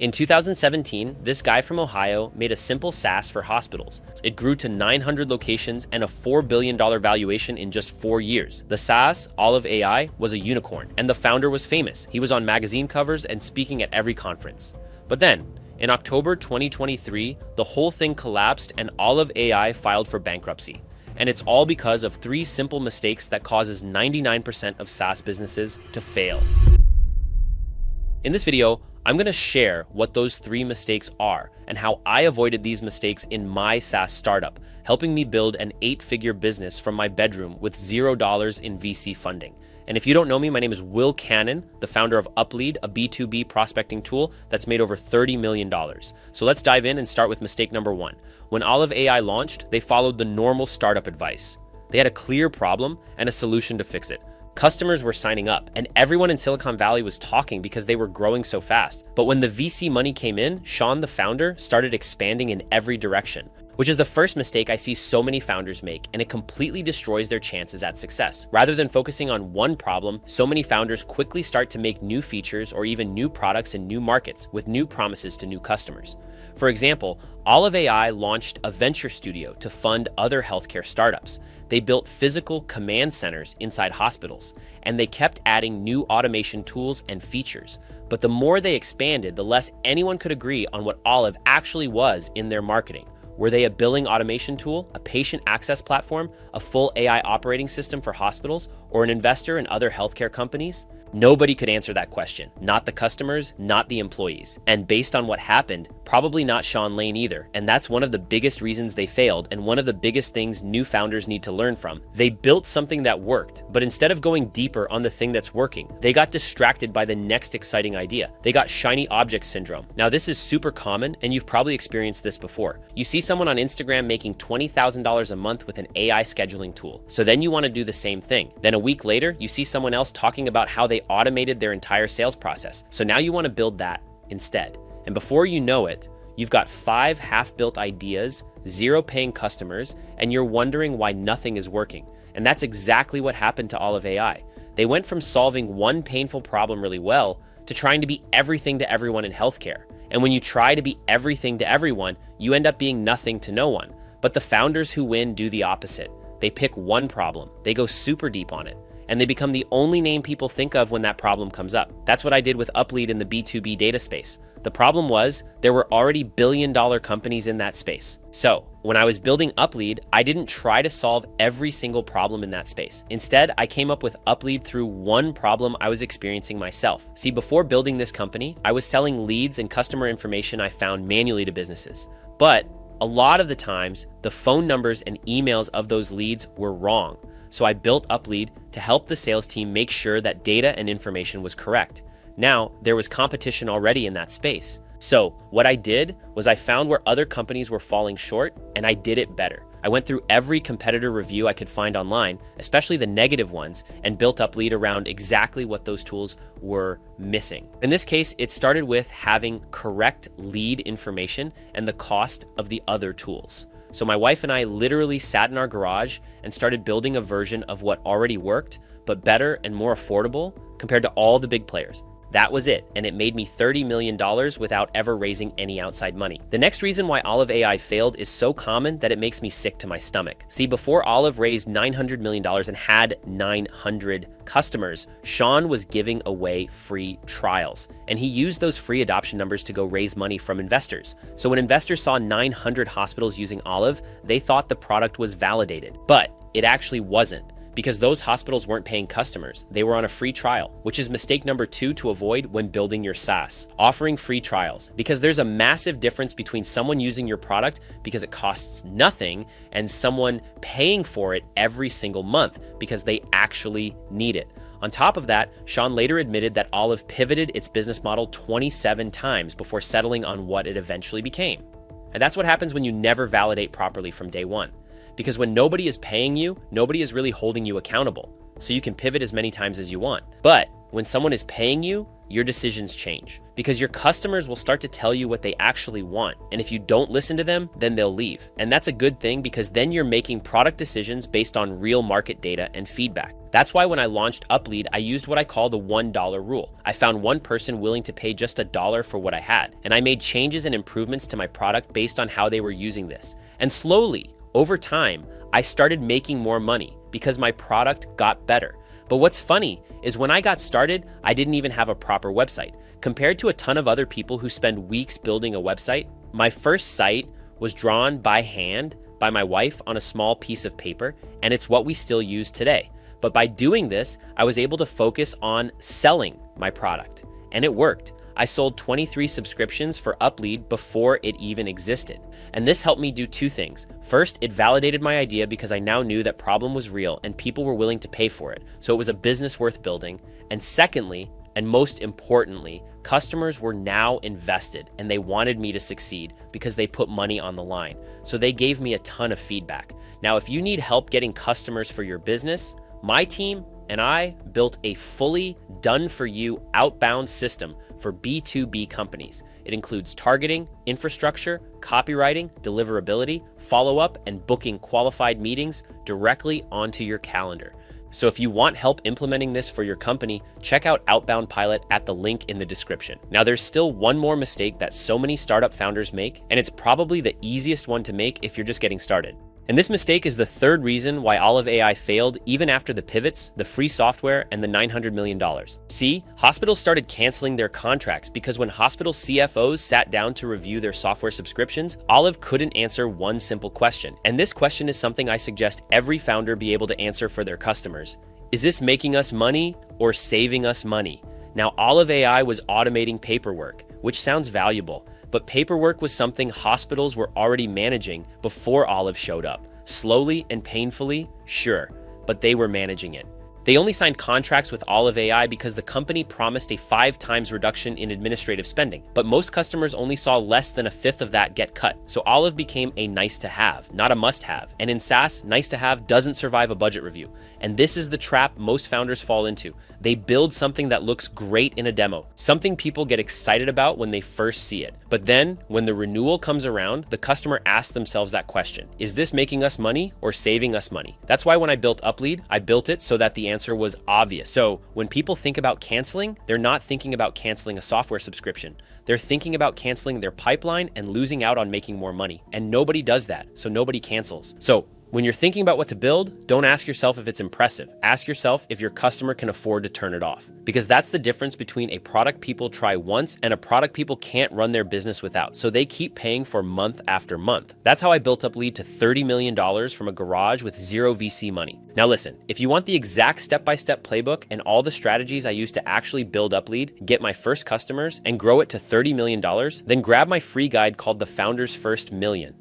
In 2017, this guy from Ohio made a simple SaaS for hospitals. It grew to 900 locations and a $4 billion valuation in just 4 years. The SaaS, Olive AI, was a unicorn, and the founder was famous. He was on magazine covers and speaking at every conference. But then, in October 2023, the whole thing collapsed and Olive AI filed for bankruptcy. And it's all because of 3 simple mistakes that causes 99% of SaaS businesses to fail. In this video, I'm going to share what those 3 mistakes are and how I avoided these mistakes in my SaaS startup, helping me build an 8-figure business from my bedroom with $0 in VC funding. And if you don't know me, my name is Will Cannon, the founder of Uplead, a B2B prospecting tool that's made over $30 million. So let's dive in and start with mistake number 1. When Olive AI launched, they followed the normal startup advice. They had a clear problem and a solution to fix it. Customers were signing up, and everyone in Silicon Valley was talking because they were growing so fast. But when the VC money came in, Sean, the founder, started expanding in every direction, which is the first mistake I see so many founders make, and it completely destroys their chances at success. Rather than focusing on one problem, so many founders quickly start to make new features or even new products in new markets with new promises to new customers. For example, Olive AI launched a venture studio to fund other healthcare startups. They built physical command centers inside hospitals, and they kept adding new automation tools and features. But the more they expanded, the less anyone could agree on what Olive actually was in their marketing. Were they a billing automation tool, a patient access platform, a full AI operating system for hospitals, or an investor in other healthcare companies? Nobody could answer that question. Not the customers, not the employees. And based on what happened, probably not Sean Lane either. And that's one of the biggest reasons they failed, and one of the biggest things new founders need to learn from. They built something that worked, but instead of going deeper on the thing that's working, they got distracted by the next exciting idea. They got shiny object syndrome. Now, this is super common, and you've probably experienced this before. You see someone on Instagram making $20,000 a month with an AI scheduling tool. So then you want to do the same thing. Then a week later, you see someone else talking about how they automated their entire sales process. So now you want to build that instead. And before you know it, you've got 5 half-built ideas, 0 paying customers, and you're wondering why nothing is working. And that's exactly what happened to Olive AI. They went from solving one painful problem really well to trying to be everything to everyone in healthcare. And when you try to be everything to everyone, you end up being nothing to no one. But the founders who win do the opposite. They pick one problem, they go super deep on it, and they become the only name people think of when that problem comes up. That's what I did with Uplead in the B2B data space. The problem was there were already billion-dollar companies in that space. So when I was building Uplead, I didn't try to solve every single problem in that space. Instead, I came up with Uplead through one problem I was experiencing myself. See, before building this company, I was selling leads and customer information I found manually to businesses. But a lot of the times, the phone numbers and emails of those leads were wrong. So I built Uplead to help the sales team make sure that data and information was correct. Now, there was competition already in that space. So what I did was I found where other companies were falling short, and I did it better. I went through every competitor review I could find online, especially the negative ones, and built Uplead around exactly what those tools were missing. In this case, it started with having correct lead information and the cost of the other tools. So my wife and I literally sat in our garage and started building a version of what already worked, but better and more affordable compared to all the big players. That was it, and it made me $30 million without ever raising any outside money. The next reason why Olive AI failed is so common that it makes me sick to my stomach. See, before Olive raised $900 million and had 900 customers, Sean was giving away free trials, and he used those free adoption numbers to go raise money from investors. So when investors saw 900 hospitals using Olive, they thought the product was validated, but it actually wasn't. Because those hospitals weren't paying customers. They were on a free trial, which is mistake number 2 to avoid when building your SaaS. Offering free trials, because there's a massive difference between someone using your product because it costs nothing and someone paying for it every single month because they actually need it. On top of that, Sean later admitted that Olive pivoted its business model 27 times before settling on what it eventually became. And that's what happens when you never validate properly from day one. Because when nobody is paying you, nobody is really holding you accountable. So you can pivot as many times as you want. But when someone is paying you, your decisions change. Because your customers will start to tell you what they actually want. And if you don't listen to them, then they'll leave. And that's a good thing because then you're making product decisions based on real market data and feedback. That's why when I launched Uplead, I used what I call the $1 rule. I found one person willing to pay just $1 for what I had, and I made changes and improvements to my product based on how they were using this. And slowly, over time, I started making more money because my product got better. But what's funny is when I got started, I didn't even have a proper website. Compared to a ton of other people who spend weeks building a website, my first site was drawn by hand by my wife on a small piece of paper, and it's what we still use today. But by doing this, I was able to focus on selling my product, and it worked. I sold 23 subscriptions for Uplead before it even existed. And this helped me do two things. First, it validated my idea because I now knew that problem was real and people were willing to pay for it. So it was a business worth building. And secondly, and most importantly, customers were now invested and they wanted me to succeed because they put money on the line. So they gave me a ton of feedback. Now, if you need help getting customers for your business, my team and I built a fully done-for-you outbound system for B2B companies. It includes targeting, infrastructure, copywriting, deliverability, follow-up, and booking qualified meetings directly onto your calendar. So if you want help implementing this for your company, check out Outbound Pilot at the link in the description. Now, there's still one more mistake that so many startup founders make, and it's probably the easiest one to make if you're just getting started. And this mistake is the third reason why Olive AI failed even after the pivots, the free software, and the $900 million. See, hospitals started canceling their contracts because when hospital CFOs sat down to review their software subscriptions, Olive couldn't answer one simple question. And this question is something I suggest every founder be able to answer for their customers. Is this making us money or saving us money? Now, Olive AI was automating paperwork, which sounds valuable. But paperwork was something hospitals were already managing before Olive showed up. Slowly and painfully, sure, but they were managing it. They only signed contracts with Olive AI because the company promised a 5 times reduction in administrative spending, but most customers only saw less than a fifth of that get cut. So Olive became a nice to have, not a must have. And in SaaS, nice to have doesn't survive a budget review. And this is the trap most founders fall into. They build something that looks great in a demo, something people get excited about when they first see it. But then when the renewal comes around, the customer asks themselves that question: is this making us money or saving us money? That's why when I built Uplead, I built it so that the answer was obvious. So when people think about canceling, they're not thinking about canceling a software subscription. They're thinking about canceling their pipeline and losing out on making more money. And nobody does that, so nobody cancels. So when you're thinking about what to build, don't ask yourself if it's impressive. Ask yourself if your customer can afford to turn it off. Because that's the difference between a product people try once and a product people can't run their business without. So they keep paying for month after month. That's how I built Uplead to $30 million from a garage with zero VC money. Now listen, if you want the exact step-by-step playbook and all the strategies I used to actually build Uplead, get my first customers, and grow it to $30 million, then grab my free guide called The Founder's First Million.